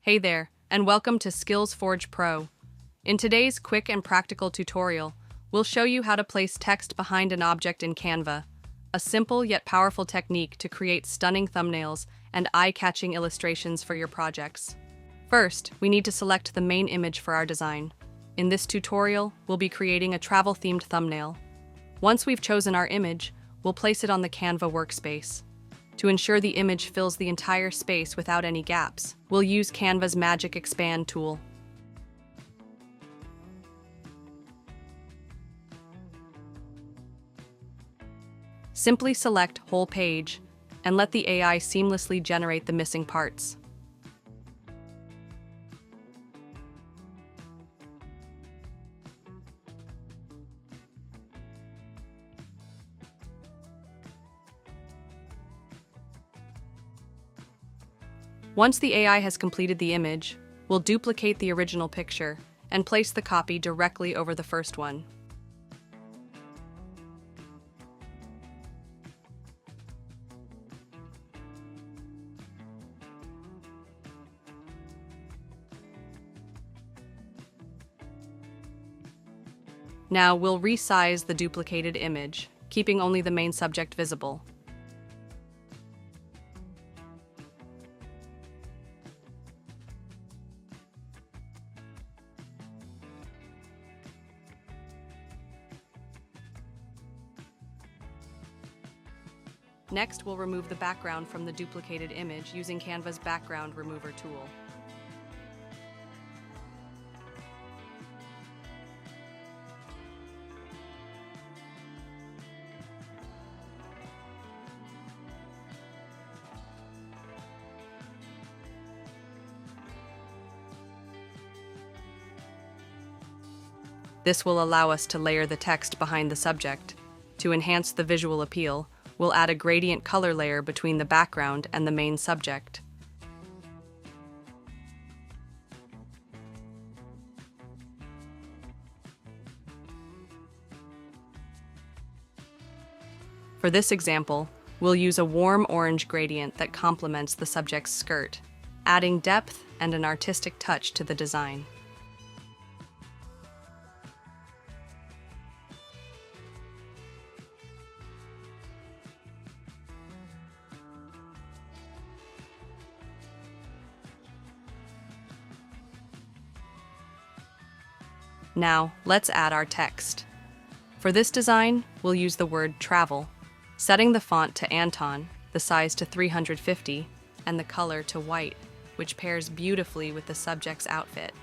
Hey there, and welcome to Skills Forge Pro. In today's quick and practical tutorial, we'll show you how to place text behind an object in Canva, a simple yet powerful technique to create stunning thumbnails and eye-catching illustrations for your projects. First, we need to select the main image for our design. In this tutorial, we'll be creating a travel-themed thumbnail. Once we've chosen our image, we'll place it on the Canva workspace. To ensure the image fills the entire space without any gaps, we'll use Canva's Magic Expand tool. Simply select Whole Page and let the AI seamlessly generate the missing parts. Once the AI has completed the image, we'll duplicate the original picture and place the copy directly over the first one. Now we'll resize the duplicated image, keeping only the main subject visible. Next, we'll remove the background from the duplicated image using Canva's Background Remover tool. This will allow us to layer the text behind the subject. To enhance the visual appeal, we'll add a gradient color layer between the background and the main subject. For this example, we'll use a warm orange gradient that complements the subject's skirt, adding depth and an artistic touch to the design. Now, let's add our text. For this design, we'll use the word travel, setting the font to Anton, the size to 350, and the color to white, which pairs beautifully with the subject's outfit.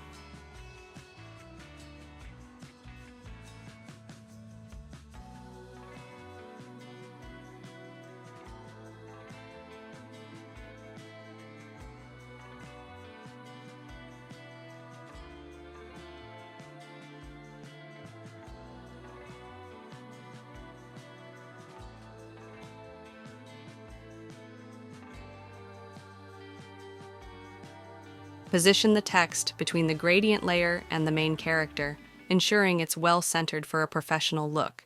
Position the text between the gradient layer and the main character, ensuring it's well centered for a professional look.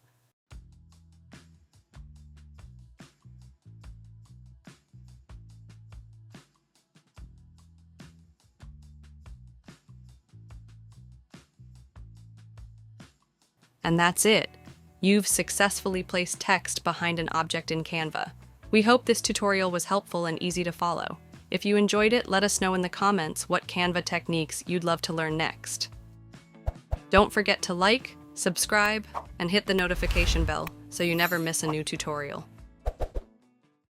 And that's it. You've successfully placed text behind an object in Canva. We hope this tutorial was helpful and easy to follow. If you enjoyed it, let us know in the comments what Canva techniques you'd love to learn next. Don't forget to like, subscribe, and hit the notification bell so you never miss a new tutorial.